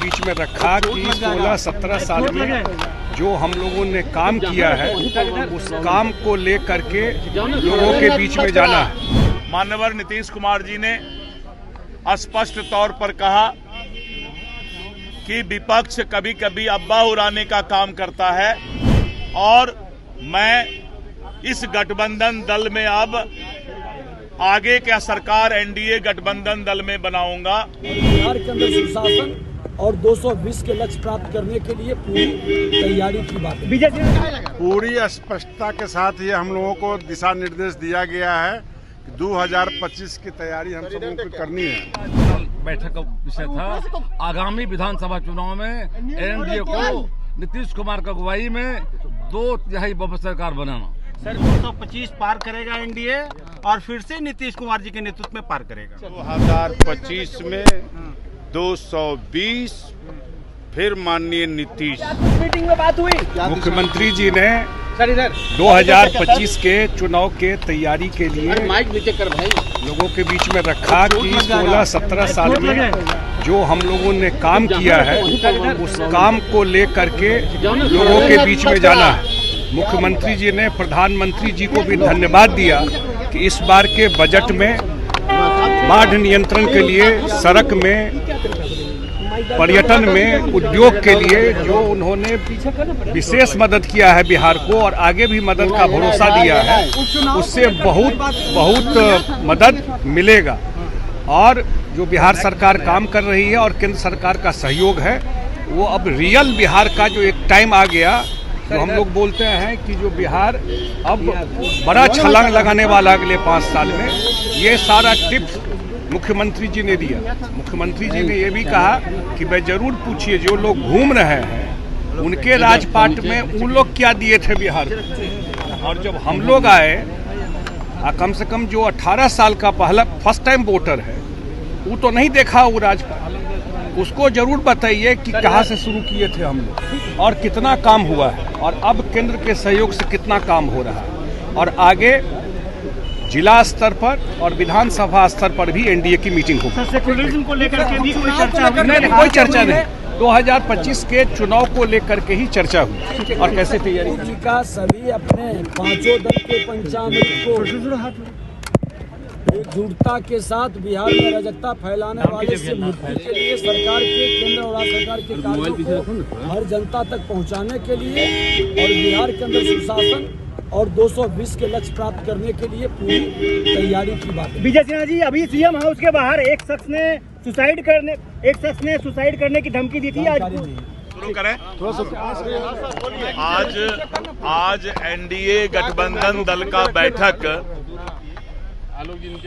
बीच में रखा कि 16-17 साल में जो हम लोगों ने काम किया है उस काम को लेकर के लोगों के बीच में जाना है। माननीय नीतीश कुमार जी ने स्पष्ट तौर पर कहा कि विपक्ष कभी कभी अब्बा उड़ाने का काम करता है और मैं इस गठबंधन दल में अब आगे क्या सरकार एनडीए गठबंधन दल में बनाऊंगा। बिहार के अंदर सुशासन और 220 के लक्ष्य प्राप्त करने के लिए पूरी तैयारी की बात है। पूरी स्पष्टता के साथ ये हम लोगों को दिशा निर्देश दिया गया है कि 2025 की तैयारी हम सब लोगों को करनी है। बैठक का विषय था आगामी विधानसभा चुनाव में एनडीए को नीतीश कुमार की अगुवाई में 2/3 बहुमत सरकार बनाना। सर 225 पार करेगा एनडीए और फिर से नीतीश कुमार जी के नेतृत्व में पार करेगा। 2025 में 220 फिर माननीय नीतीश। मीटिंग में बात हुई, मुख्यमंत्री जी ने 2025 के चुनाव के तैयारी के लिए लोगों के बीच में रखा कि 16-17 साल में जो हम लोगों ने काम किया है उस काम को लेकर के लोगों के बीच में जाना है। मुख्यमंत्री जी ने प्रधानमंत्री जी को भी धन्यवाद दिया कि इस बार के बजट में बाढ़ नियंत्रण के लिए, सड़क में, पर्यटन में, उद्योग के लिए जो उन्होंने विशेष मदद किया है बिहार को और आगे भी मदद का भरोसा दिया है, उससे बहुत मदद मिलेगा। और जो बिहार सरकार काम कर रही है और केंद्र सरकार का सहयोग है, वो अब रियल बिहार का जो एक टाइम आ गया, तो हम लोग बोलते हैं कि जो बिहार अब बड़ा छलांग लगाने वाला अगले 5 साल में, ये सारा टिप्स मुख्यमंत्री जी ने दिया। मुख्यमंत्री जी ने ये भी कहा कि भाई जरूर पूछिए जो लोग घूम रहे हैं उनके राजपाट में उन लोग क्या दिए थे बिहार को। और जब हम लोग आए, कम से कम जो 18 साल का पहला फर्स्ट टाइम वोटर है वो तो नहीं देखा वो राजपाट, उसको जरूर बताइए कि कहाँ से शुरू किए थे हम लोग और कितना काम हुआ है और अब केंद्र के सहयोग से कितना काम हो रहा है। और आगे जिला स्तर पर और विधानसभा स्तर पर भी एनडीए की मीटिंग होगी। सेक्युलरिज्म को लेकर के भी कोई चर्चा हुई? नहीं, कोई चर्चा नहीं। 2025 के चुनाव को लेकर के ही चर्चा हुई और कैसे तैयारी जी का सभी अपने 5 दल के पंचामृत को एकजुटता के साथ बिहार में अराजकता फैलाने वाले से मुक्ति के लिए सरकार के, केंद्र और राज्य सरकार के कार्यों को हर जनता तक पहुंचाने के लिए और बिहार के अंदर सुशासन और 220 के लक्ष्य प्राप्त करने के लिए पूरी तैयारी की बात है। विजय सिन्हा जी, अभी सीएम हाउस के बाहर एक शख्स ने सुसाइड करने की धमकी दी थी। शुरू करें। आज एनडीए गठबंधन दल का बैठक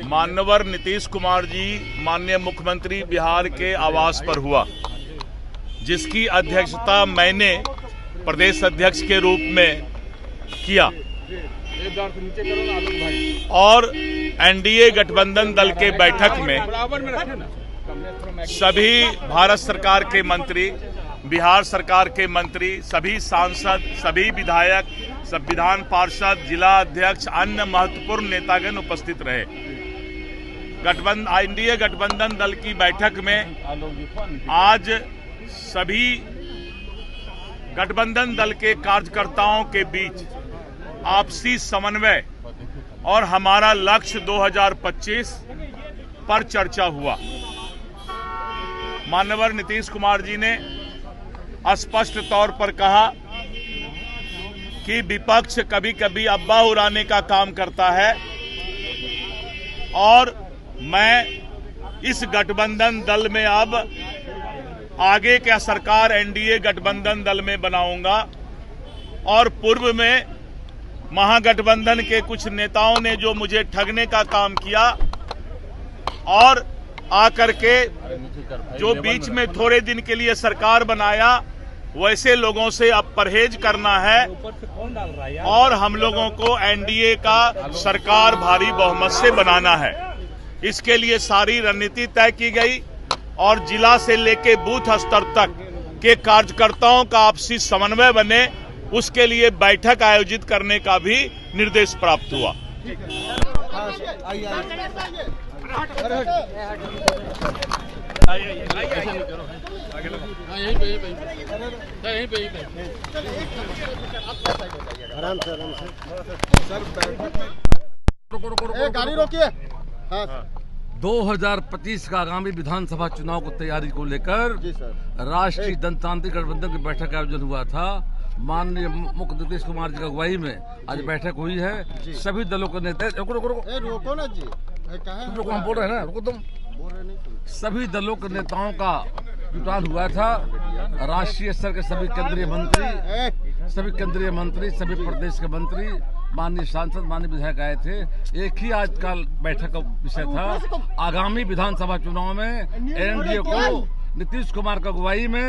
माननीय नीतीश कुमार जी, माननीय मुख्यमंत्री बिहार के आवास पर हुआ, जिसकी अध्यक्षता मैंने प्रदेश अध्यक्ष के रूप में किया और एनडीए गठबंधन दल के बैठक में सभी भारत सरकार के मंत्री, बिहार सरकार के मंत्री, सभी सांसद, सभी विधायक, संविधान पार्षद, जिला अध्यक्ष, अन्य महत्वपूर्ण नेतागण उपस्थित रहे। एनडीए गठबंधन दल की बैठक में आज सभी गठबंधन दल के कार्यकर्ताओं के बीच आपसी समन्वय और हमारा लक्ष्य 2025 पर चर्चा हुआ। माननीय नीतीश कुमार जी ने स्पष्ट तौर पर कहा कि विपक्ष कभी कभी अब्बा उड़ाने का काम करता है और मैं इस गठबंधन दल में अब आगे क्या सरकार एनडीए गठबंधन दल में बनाऊंगा। और पूर्व में महागठबंधन के कुछ नेताओं ने जो मुझे ठगने का काम किया और आकर के जो बीच में थोड़े दिन के लिए सरकार बनाया, वैसे लोगों से अब परहेज करना है और हम लोगों को एनडीए का सरकार भारी बहुमत से बनाना है। इसके लिए सारी रणनीति तय की गई और जिला से लेके बूथ स्तर तक के कार्यकर्ताओं का आपसी समन्वय बने, उसके लिए बैठक आयोजित करने का भी निर्देश प्राप्त हुआ। गाड़ी रोकिए। हाँ 2025 का आगामी विधानसभा चुनाव की तैयारी को लेकर राष्ट्रीय जनतांत्रिक गठबंधन की बैठक का आयोजन हुआ था। माननीय मुख्य नीतीश कुमार जी की अगुवाई में आज बैठक हुई है। सभी दलों के नेता रोको ना जी, हम बोल रहे हैं ना, रुको तुम। सभी दलों के नेताओं का जुटान हुआ था। राष्ट्रीय स्तर के सभी केंद्रीय मंत्री, सभी प्रदेश के मंत्री, माननीय सांसद, माननीय विधायक आए थे। एक ही आज का बैठक का विषय था आगामी विधानसभा चुनाव में एनडीए को नीतीश कुमार की अगुवाई में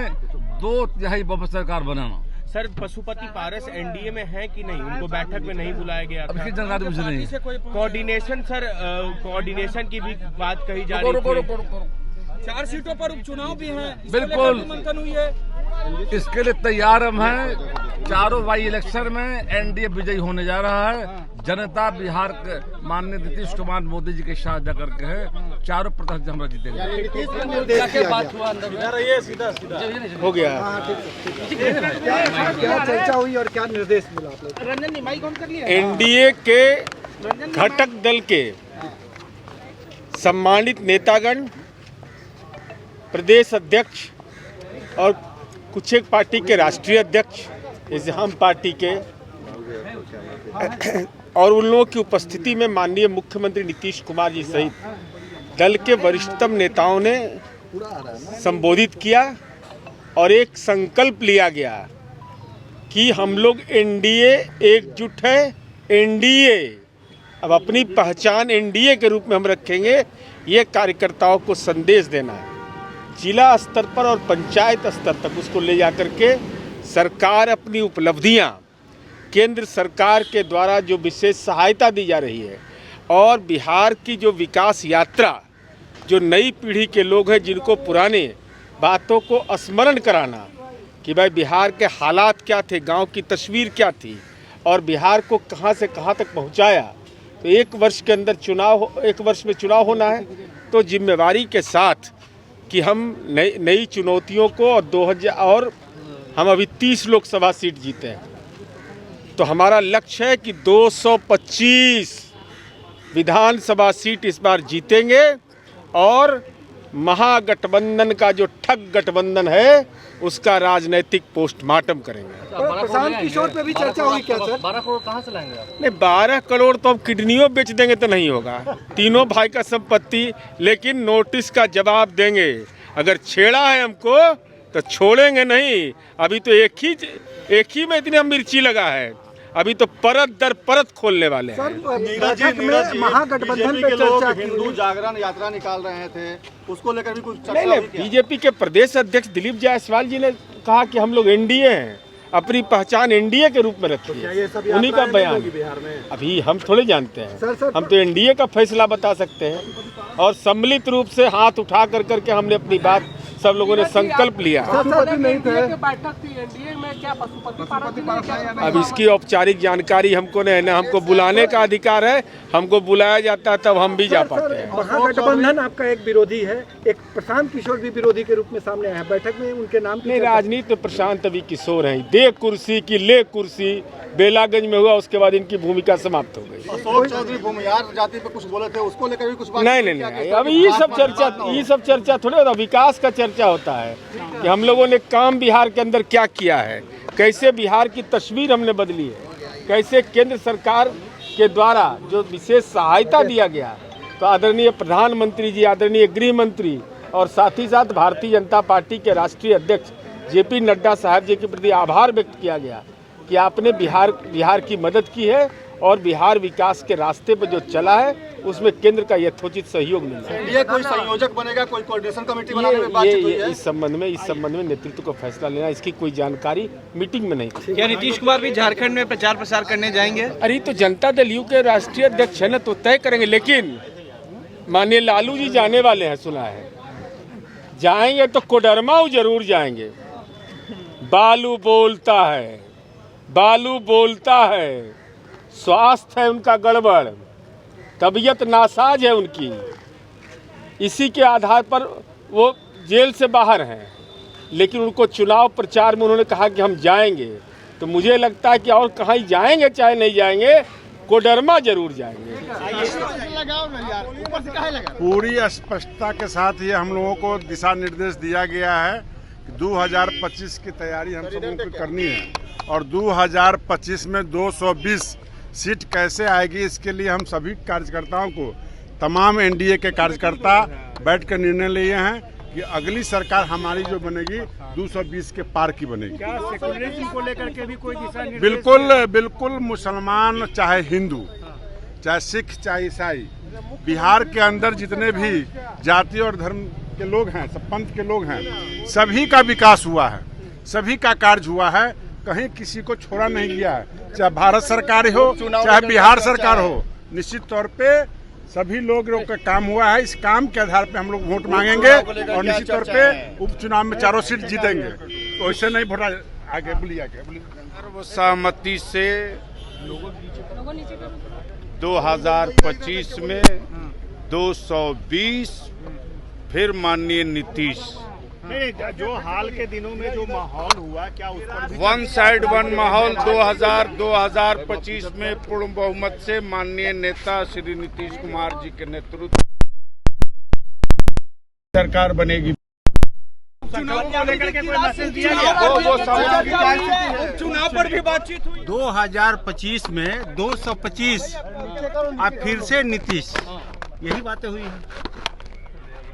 2/3 बहुमत सरकार बनाना। सर, पशुपति पारस एनडीए में है कि नहीं? उनको बैठक में नहीं बुलाया गया था। अभी जानकारी मुझे नहीं है। कोऑर्डिनेशन सर, कोऑर्डिनेशन की भी बात कही जा रही थी। 4 सीटों पर उपचुनाव भी है, बिल्कुल मंथन हुई है। इसके लिए तैयार हम हैं। चारों वाई इलेक्शन में एनडीए विजयी होने जा रहा है। जनता बिहार के माननीय नीतीश कुमार मोदी जी के साथ जाकर के है, चारों प्रदेश हमरा जीतेंगे। क्या बात हुआ अंदर में? हो गया। क्या चर्चा हुई और क्या निर्देश मिला आप लोग? रंजन जी माइक ऑन कर लिया। एनडीए के घटक दल के सम्मानित नेतागण, प्रदेश अध्यक्ष और कुछ एक पार्टी के राष्ट्रीय अध्यक्ष, जैसे हम पार्टी के, और उन लोगों की उपस्थिति में माननीय मुख्यमंत्री नीतीश कुमार जी सहित दल के वरिष्ठतम नेताओं ने संबोधित किया और एक संकल्प लिया गया कि हम लोग एनडीए एकजुट है। एनडीए अब अपनी पहचान एनडीए के रूप में हम रखेंगे, ये कार्यकर्ताओं को संदेश देना है। जिला स्तर पर और पंचायत स्तर तक उसको ले जाकर के सरकार अपनी उपलब्धियां, केंद्र सरकार के द्वारा जो विशेष सहायता दी जा रही है और बिहार की जो विकास यात्रा, जो नई पीढ़ी के लोग हैं जिनको पुराने बातों को स्मरण कराना कि भाई बिहार के हालात क्या थे, गांव की तस्वीर क्या थी और बिहार को कहां से कहां तक पहुंचाया। तो एक वर्ष के अंदर एक वर्ष में चुनाव होना है, तो जिम्मेवारी के साथ कि हम नई चुनौतियों को और हम अभी 30 लोकसभा सीट जीते हैं, तो हमारा लक्ष्य है कि 225 विधानसभा सीट इस बार जीतेंगे और महागठबंधन का जो ठग गठबंधन है उसका राजनीतिक पोस्टमार्टम करेंगे। प्रशांत किशोर पे भी चर्चा हुई क्या सर? 12 करोड़ कहाँ से लाएंगे आप? नहीं, 12 करोड़ तो अब किडनियों बेच देंगे तो नहीं होगा। तीनों भाई का संपत्ति, लेकिन नोटिस का जवाब देंगे। अगर छेड़ा है हमको तो छोड़ेंगे नहीं। अभी तो एक ही में इतनी मिर्ची लगा है, अभी तो परत दर परत खोलने वाले हैं। बैठक में महागठबंधन पे चर्चा की। हिंदू जागरण यात्रा निकाल रहे थे, उसको लेकर भी कुछ चर्चा नहीं, बीजेपी के प्रदेश अध्यक्ष दिलीप जायसवाल जी ने कहा कि हम लोग एनडीए हैं, अपनी पहचान एनडीए के रूप में रखिए। उन्हीं का बयान बिहार में अभी हम थोड़े जानते हैं। हम तो एनडीए का फैसला बता सकते हैं और सम्मिलित रूप से हाथ उठा करके हमने अपनी बात सब लोगों ने संकल्प लिया। अब इसकी औपचारिक जानकारी हमको नहीं है, ना हमको बुलाने का अधिकार है। हमको बुलाया जाता है तब हम भी जा पाते हैं। महागठबंधन आपका एक विरोधी है, एक प्रशांत किशोर भी विरोधी के रूप में सामने आया है। बैठक में उनके नाम नहीं, राजनीति में प्रशांत अभी किशोर हैं। दे कुर्सी की ले कुर्सी बेलागंज में हुआ, उसके बाद इनकी भूमिका समाप्त हो गई। अशोक चौधरी भूमिहार जाति पे कुछ बोले थे, उसको लेकर भी कुछ बात नहीं, अभी ये सब चर्चा थोड़ी होता। विकास का चर्चा होता है कि हम लोगों ने काम बिहार के अंदर क्या किया है, कैसे बिहार की तस्वीर हमने बदली है, कैसे केंद्र सरकार के द्वारा जो विशेष सहायता दिया गया, तो आदरणीय प्रधानमंत्री जी, आदरणीय गृह मंत्री और साथ ही साथ भारतीय जनता पार्टी के राष्ट्रीय अध्यक्ष जेपी नड्डा साहब जी के प्रति आभार व्यक्त किया गया कि आपने बिहार की मदद की है और बिहार विकास के रास्ते पर जो चला है उसमें केंद्र का यथोचित सहयोग मिल रहा है। ये कोई संयोजक बनेगा, कोई कोऑर्डिनेशन कमेटी बनाने में बातचीत हुई है? इस संबंध में नेतृत्व को फैसला लेना, इसकी कोई जानकारी मीटिंग में नहीं थी। क्या नीतीश कुमार भी झारखंड में प्रचार प्रसार करने जाएंगे? अरे तो जनता दल यू के राष्ट्रीय अध्यक्ष है ना, तो तय करेंगे। लेकिन माननीय लालू जी जाने वाले हैं, सुना है। जाएंगे तो कोडरमा जरूर जाएंगे। बालू बोलता है, स्वास्थ्य है उनका गड़बड़, तबीयत नासाज है उनकी। इसी के आधार पर वो जेल से बाहर हैं, लेकिन उनको चुनाव प्रचार में उन्होंने कहा कि हम जाएंगे। तो मुझे लगता है कि और कहीं जाएंगे चाहे नहीं जाएंगे, कोडरमा जरूर जाएंगे। पूरी स्पष्टता के साथ ये हम लोगों को दिशा निर्देश दिया गया है कि 2025 की तैयारी हम सबों को करनी है और 2025 में 220 सीट कैसे आएगी, इसके लिए हम सभी कार्यकर्ताओं को, तमाम एनडीए के कार्यकर्ता बैठकर निर्णय लिए हैं कि अगली सरकार हमारी जो बनेगी 220 के पार की बनेगी। क्या सेकुलरिज्म को लेकर के भी कोई दिशा निर्देश? बिल्कुल मुसलमान चाहे हिंदू चाहे सिख चाहे ईसाई, बिहार के अंदर जितने भी जाति और धर्म के लोग हैं, सब पंथ के लोग हैं, सभी का विकास हुआ है, सभी का कार्य हुआ है, कहीं किसी को छोड़ा नहीं गया है। चाहे भारत सरकार हो चाहे बिहार सरकार हो, निश्चित तौर पे सभी लोगों का काम हुआ है। इस काम के आधार पे हम लोग वोट मांगेंगे और निश्चित तौर पे उपचुनाव में 4 सीट जीतेंगे। तो ऐसे नहीं वोट आगे बोलिए सर्वसहमति से 2025 में 220 फिर माननीय नीतीश। जो हाल के दिनों में जो माहौल हुआ, क्या उस पर भी वन साइड वन माहौल 2025 में पूर्ण बहुमत से माननीय नेता श्री नीतीश कुमार जी के नेतृत्व सरकार बनेगी। चुनाव को लेकर के कोई मैसेज दिया चुनाव पर भी बातचीत हुई? 2025 में 225 अब फिर से नीतीश, यही बातें हुई हैं।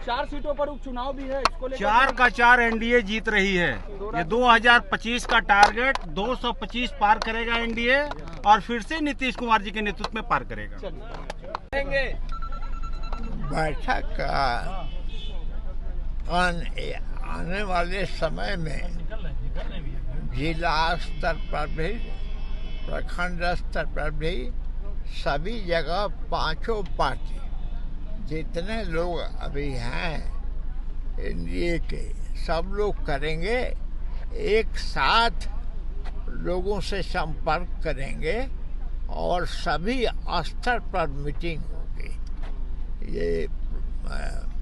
4 सीटों पर उपचुनाव भी है, इसको लेकर 4 का 4 एनडीए जीत रही है। ये 2025 का टारगेट 225 पार करेगा एनडीए और फिर से नीतीश कुमार जी के नेतृत्व में पार करेगा। बैठक का आने वाले समय में जिला स्तर पर भी, प्रखंड स्तर पर भी, सभी जगह पांचों पार्टी जितने लोग अभी हैं एनडीए के, सब लोग करेंगे, एक साथ लोगों से संपर्क करेंगे और सभी स्तर पर मीटिंग होगी। ये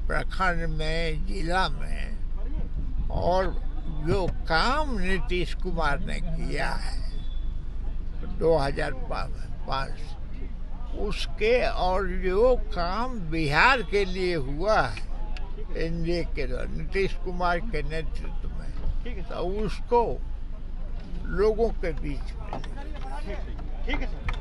प्रखंड में, जिला में, और जो काम नीतीश कुमार ने किया है 2005 उसके, और जो काम बिहार के लिए हुआ है एनडीए के द्वारा नीतीश कुमार के नेतृत्व में, तो उसको लोगों के बीच में ठीक है सर।